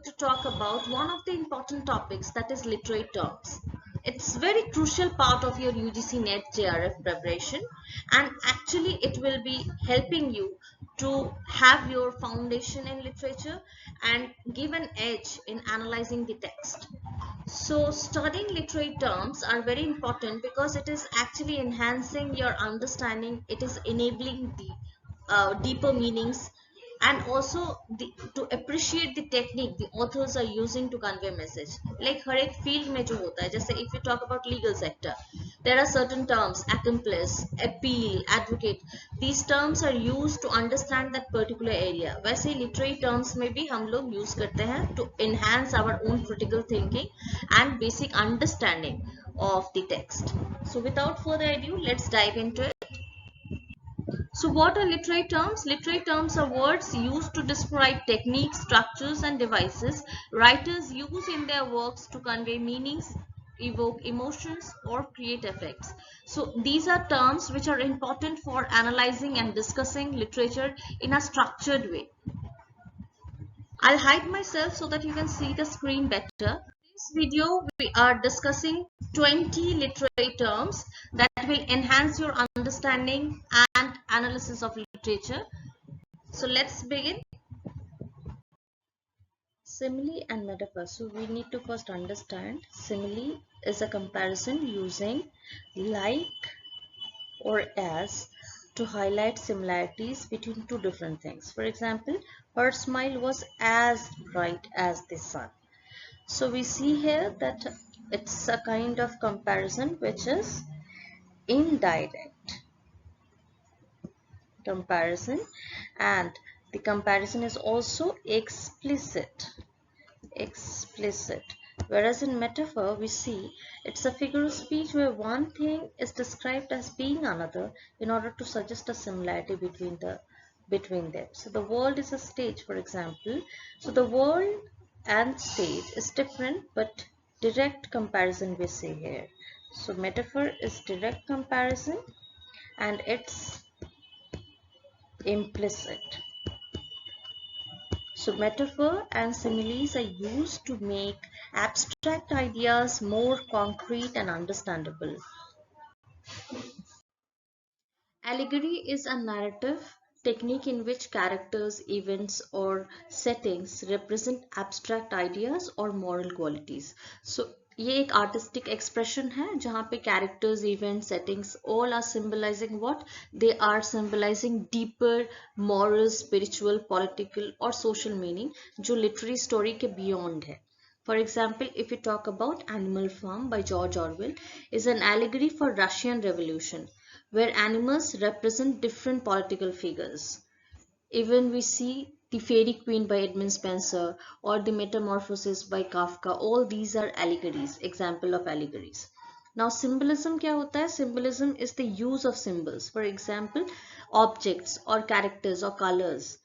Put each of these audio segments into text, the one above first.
to talk about one of the important topics, that is literary terms. It's very crucial part of your UGC-NET JRF preparation, and actually it will be helping you to have your foundation in literature and give an edge in analyzing the text. So studying literary terms are very important because it is actually enhancing your understanding. It is enabling the deeper meanings, and also to appreciate the technique the authors are using to convey message. Like हर एक field में जो होता है, जैसे if you talk about legal sector, there are certain terms: accomplice, appeal, advocate. These terms are used to understand that particular area. वैसे literary terms में भी हम लोग use करते हैं to enhance our own critical thinking and basic understanding of the text. So without further ado, let's dive into it. So what are literary terms? Literary terms are words used to describe techniques, structures, and devices writers use in their works to convey meanings, evoke emotions, or create effects. So these are terms which are important for analyzing and discussing literature in a structured way. I'll hide myself so that you can see the screen better. In this video, we are discussing 20 literary terms that will enhance your understanding and analysis of literature. So let's begin. Simile and metaphor. So we need to first understand simile is a comparison using like or as to highlight similarities between two different things. For example, her smile was as bright as the sun. So we see here that it's a kind of comparison which is indirect comparison, and the comparison is also explicit. Whereas in metaphor we see it's a figure of speech where one thing is described as being another in order to suggest a similarity between them. So the world is a stage, for example. So the world and stage is different, but direct comparison we see here. So metaphor is direct comparison and it's implicit. So metaphor and similes are used to make abstract ideas more concrete and understandable. Allegory is a narrative technique in which characters, events, or settings represent abstract ideas or moral qualities. So ये एक artistic expression है जहाँ पे characters, events, settings all are symbolizing what? They are symbolizing deeper moral, spiritual, political or social meaning जो literary story के beyond है. For example, if we talk about Animal Farm by George Orwell, is an allegory for Russian Revolution, where animals represent different political figures. Even we see The Fairy Queen by Edmund Spencer or The Metamorphosis by Kafka. All these are allegories, example of allegories. Now symbolism क्या होता है? Symbolism is the use of symbols. For example, objects or characters or colors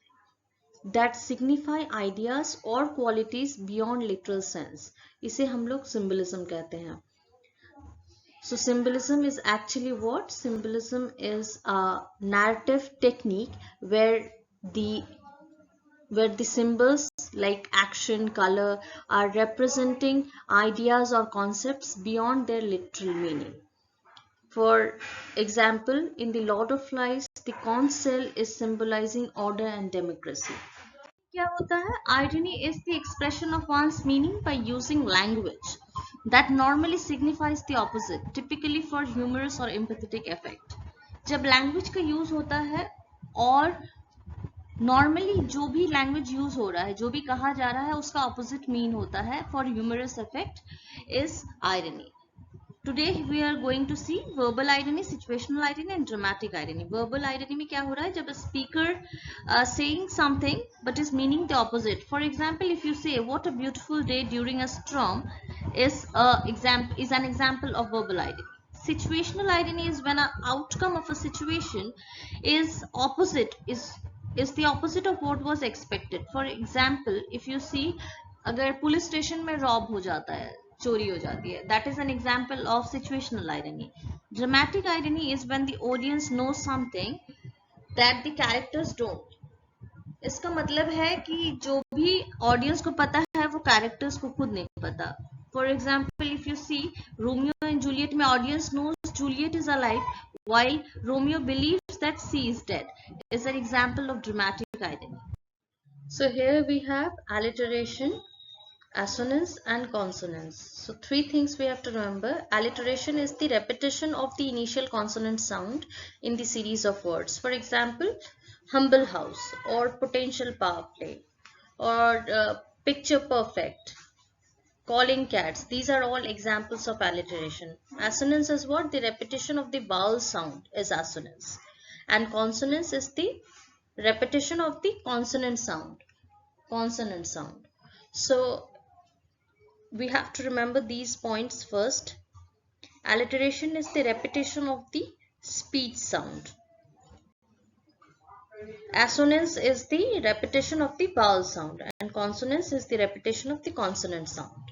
that signify ideas or qualities beyond literal sense. इसे हम लोग symbolism कहते हैं. So symbolism is actually what? Symbolism is a narrative technique where the symbols like action, color are representing ideas or concepts beyond their literal meaning. For example, in The Lord of Flies, the conch shell is symbolizing order and democracy. क्या होता है? Irony is the expression of one's meaning by using language that normally signifies the opposite, typically for humorous or empathetic effect. जब language का use होता है और normally जो भी language use हो रहा है, जो भी कहा जा रहा है, उसका opposite mean होता है for humorous effect is irony. Today we are going to see verbal irony, situational irony and dramatic irony. Verbal irony में क्या हो रहा है? जब speaker saying something but is meaning the opposite. For example, if you say what a beautiful day during a storm is an example of verbal irony. Situational irony is when an outcome of a situation is the opposite of what was expected. For example, if you see अगर police station में Rob हो जाता है, चोरी हो जाती है, that is an example of situational irony. Dramatic irony is when the audience knows something that the characters don't. इसका मतलब है कि जो भी ऑडियंस को पता है वो कैरेक्टर्स को खुद नहीं पता. For example if you see Romeo and Juliet में audience knows Juliet is alive while Romeo believes that she is dead is an example of dramatic identity. So here we have alliteration, assonance and consonance. So three things we have to remember. Alliteration is the repetition of the initial consonant sound in the series of words. For example, humble house or potential power play or picture perfect, calling cats. These are all examples of alliteration. Assonance is what? The repetition of the vowel sound is assonance. And consonance is the repetition of the consonant sound. Consonant sound. So we have to remember these points first. Alliteration is the repetition of the speech sound. Assonance is the repetition of the vowel sound and consonance is the repetition of the consonant sound.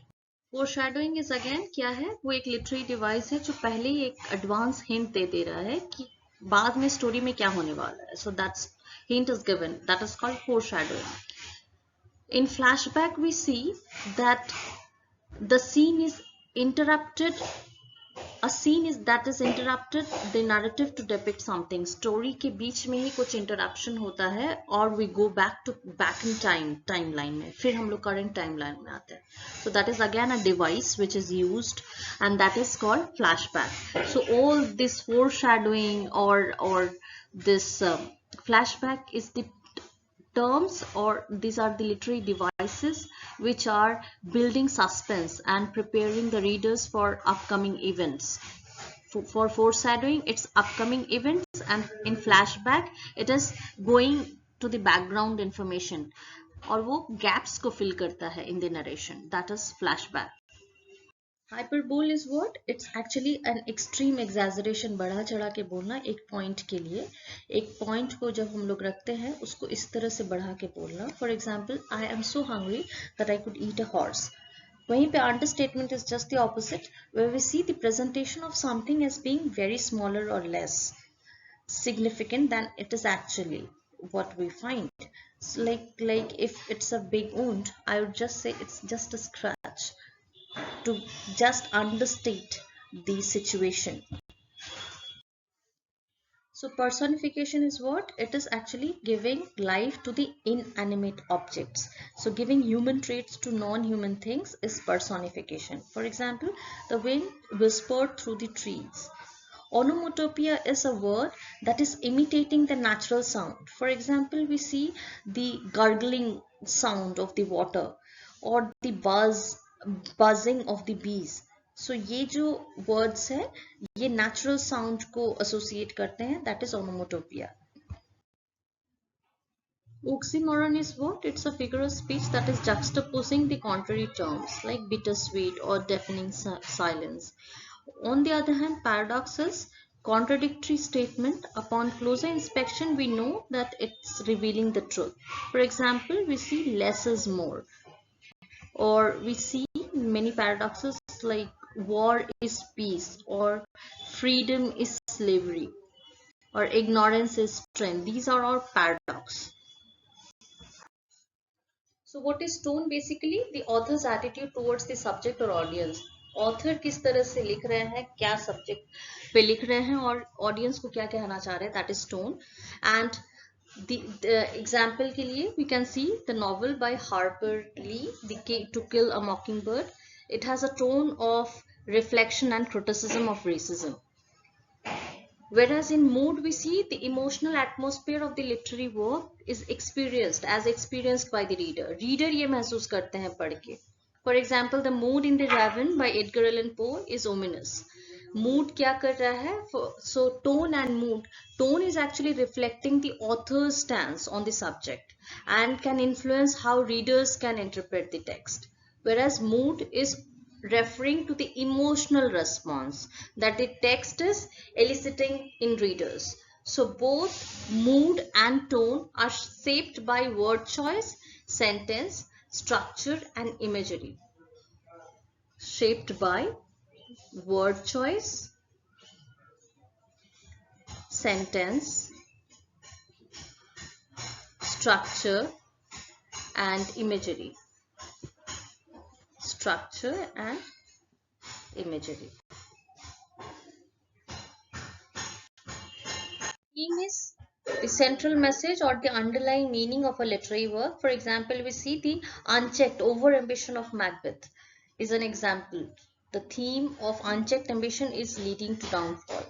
Foreshadowing is again क्या है? वो एक literary device है जो पहले ही एक advance hint दे रहा है कि बाद में story में क्या होने वाला है. So that's hint is given. That is called foreshadowing. In flashback we see that the scene is interrupted. A scene is that is interrupted the narrative to depict something. Story के बीच में ही कुछ interruption होता है और we go back in timeline में. फिर हम लोग current timeline में आते हैं. So that is again a device which is used and that is called flashback. So all this foreshadowing or this flashback is the terms or these are the literary devices which are building suspense and preparing the readers for upcoming events. For foreshadowing it's upcoming events and in flashback it is going to the background information और वो gaps को fill करता है in the narration. That is flashback. Hyperbole is what? It's actually an extreme exaggeration. बढ़ा चढ़ा के बोलना एक point के लिए. एक point को जब हम लोग रखते हैं उसको इस तरह से बढ़ा के बोलना. For example, I am so hungry that I could eat a horse. वहीं पे understatement is just the opposite, where we see the presentation of something as being very smaller or less significant than it is actually what we find. So like if it's a big wound, I would just say it's just a scratch, to just understate the situation. So personification is what? It is actually giving life to the inanimate objects. So giving human traits to non-human things is personification. For example, the wind whispered through the trees. Onomatopoeia is a word that is imitating the natural sound. For example, we see the gurgling sound of the water or the buzzing of the bees. So ये जो words है ये natural sound को associate करते हैं, that is onomatopoeia. Oxymoron is what? It's a figure of speech that is juxtaposing the contrary terms like bittersweet or deafening silence. On the other hand, paradox is contradictory statement. Upon closer inspection, we know that it's revealing the truth. For example, we see less is more, or we see many paradoxes like war is peace, or freedom is slavery, or ignorance is strength. These are all paradox. So what is tone? Basically the author's attitude towards the subject or audience. Author किस तरह से लिख रहे हैं, क्या subject पे लिख रहे हैं और audience को क्या कहना चाह रहे हैं, that is tone. And the example के लिए we can see the novel by Harper Lee, To Kill a Mockingbird. It has a tone of reflection and criticism of racism. Whereas in mood we see the emotional atmosphere of the literary work is experienced by the reader. Reader ये महसूस करते हैं पढ़ के. For example, the mood in The Raven by Edgar Allan Poe is ominous. Mood क्या कर रहा है? So tone and mood. Tone is actually reflecting the author's stance on the subject and can influence how readers can interpret the text. Whereas mood is referring to the emotional response that the text is eliciting in readers. So both mood and tone are shaped by word choice, sentence, structure and imagery. Shaped by word choice, sentence, structure and imagery. structure and imagery. Theme is the central message or the underlying meaning of a literary work. For example, we see the unchecked overambition of Macbeth is an example. The theme of unchecked ambition is leading to downfall.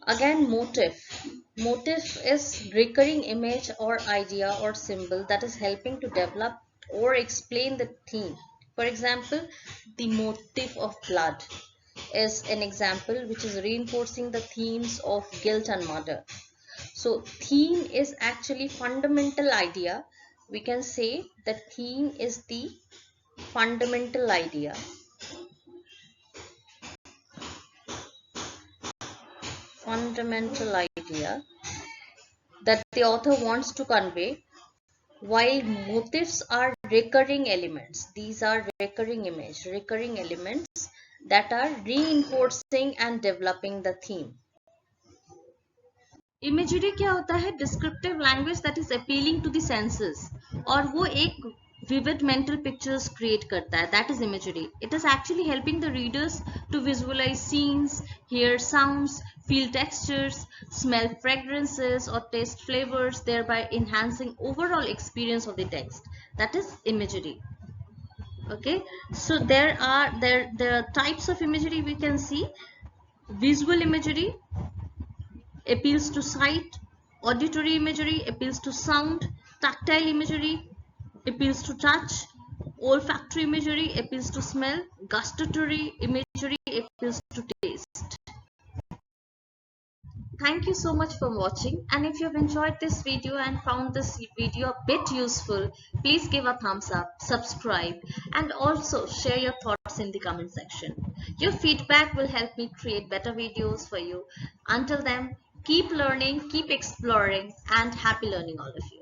Again, motif. Motif is recurring image or idea or symbol that is helping to develop or explain the theme. For example, the motif of blood is an example which is reinforcing the themes of guilt and murder. So theme is actually fundamental idea. We can say that theme is the fundamental idea. Fundamental idea that the author wants to convey, while motifs are recurring elements. These are recurring elements that are reinforcing and developing the theme. Imagery क्या होता है? Descriptive language that is appealing to the senses, और वो एक vivid mental pictures create करता है. That is imagery. It is actually helping the readers to visualize scenes, hear sounds, feel textures, smell fragrances or taste flavors, thereby enhancing overall experience of the text. That is imagery. Okay, so there are types of imagery we can see. Visual imagery appeals to sight, auditory imagery appeals to sound, tactile imagery appeals to touch, olfactory imagery appeals to smell, gustatory imagery appeals to taste. Thank you so much for watching, and if you have enjoyed this video and found this video a bit useful, please give a thumbs up, subscribe, and also share your thoughts in the comment section. Your feedback will help me create better videos for you. Until then, keep learning, keep exploring, and happy learning all of you.